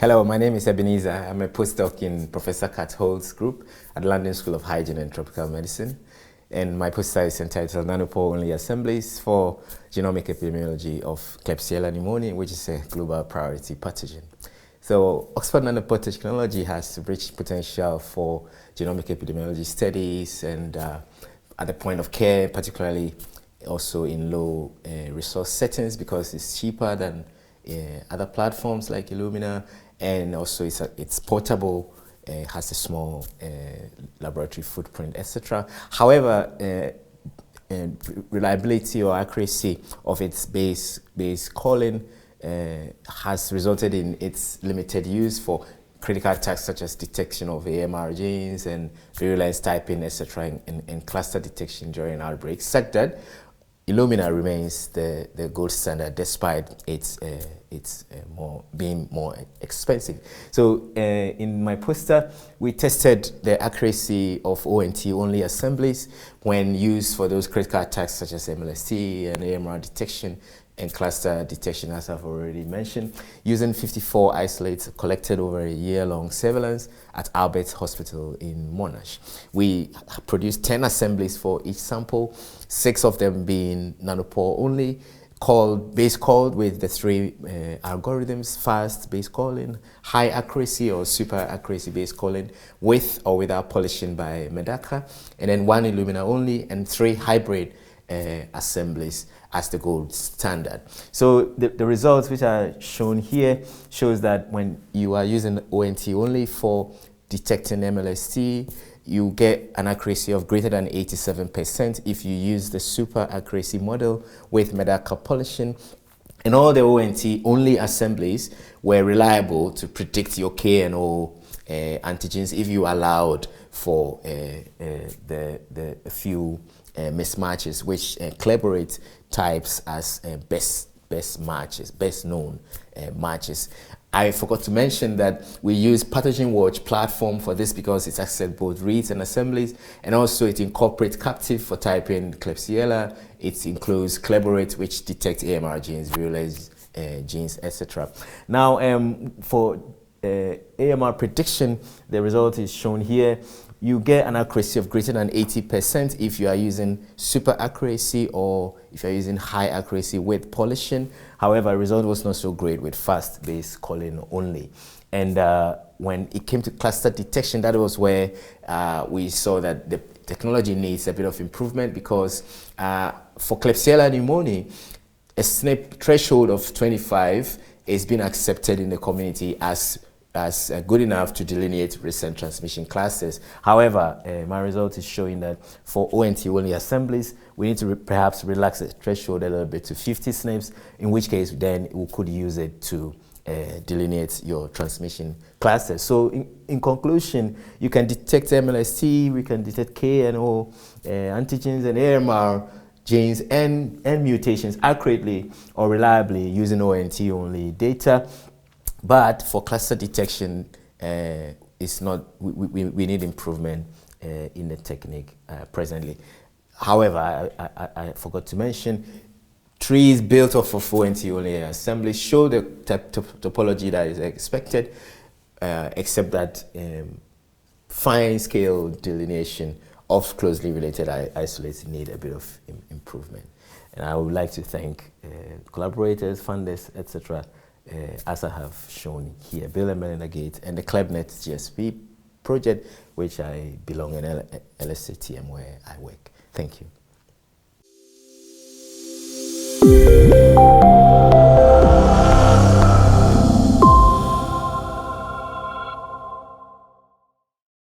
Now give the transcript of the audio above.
Hello, my name is Ebenezer. I'm a postdoc in Professor Kat Holt's group at the London School of Hygiene and Tropical Medicine. And my poster is entitled Nanopore-only assemblies for genomic epidemiology of Klebsiella pneumoniae, which is a global priority pathogen. So Oxford Nanopore technology has rich potential for genomic epidemiology studies and at the point of care, particularly also in low resource settings, because it's cheaper than other platforms like Illumina, and also it's portable, has a small laboratory footprint, etc. However, reliability or accuracy of its base calling has resulted in its limited use for critical tasks such as detection of AMR genes and virulence typing, etc., and cluster detection during outbreaks, such that Illumina remains the gold standard despite its being more expensive. So in my poster, we tested the accuracy of ONT-only assemblies when used for those critical tasks such as MLST and AMR detection and cluster detection, as I've already mentioned, using 54 isolates collected over a year-long surveillance at Albert's Hospital in Monash. We produced 10 assemblies for each sample, 6 of them being nanopore-only, base called with the 3 algorithms: fast base calling, high accuracy or super accuracy base calling, with or without polishing by Medaka, and then 1 Illumina only, and 3 hybrid assemblies as the gold standard. So the results which are shown here shows that when you are using ONT only for detecting MLST, you get an accuracy of greater than 87% if you use the super accuracy model with Medaka polishing. And all the ONT only assemblies were reliable to predict your K and O antigens if you allowed for the few mismatches, which Klebsiella types as best matches, best known matches. I forgot to mention that we use Pathogen Watch platform for this because it accepts both reads and assemblies, and also it incorporates captive for typing Klebsiella. It includes Klebsiella, which detects AMR genes, virulence genes, etc. Now, for AMR prediction, the result is shown here. You get an accuracy of greater than 80% if you are using super accuracy or if you're using high accuracy with polishing. However, the result was not so great with fast base calling only. And when it came to cluster detection, that was where we saw that the technology needs a bit of improvement, because for Klebsiella pneumoniae, a SNP threshold of 25 is being accepted in the community as good enough to delineate recent transmission clusters. However, my result is showing that for ONT-only assemblies, we need to perhaps relax the threshold a little bit to 50 SNPs, in which case then we could use it to delineate your transmission clusters. So in conclusion, you can detect MLST, we can detect K and O antigens and AMR genes and mutations accurately or reliably using ONT-only data. But for cluster detection, it's not. We need improvement in the technique presently. However, I forgot to mention, trees built off of ONT-only assemblies show the topology that is expected, except that fine-scale delineation of closely related isolates need a bit of improvement. And I would like to thank collaborators, funders, etc., as I have shown here, Bill and Melinda Gates, and the ClebNet GSP project, which I belong in LSCTM, where I work. Thank you.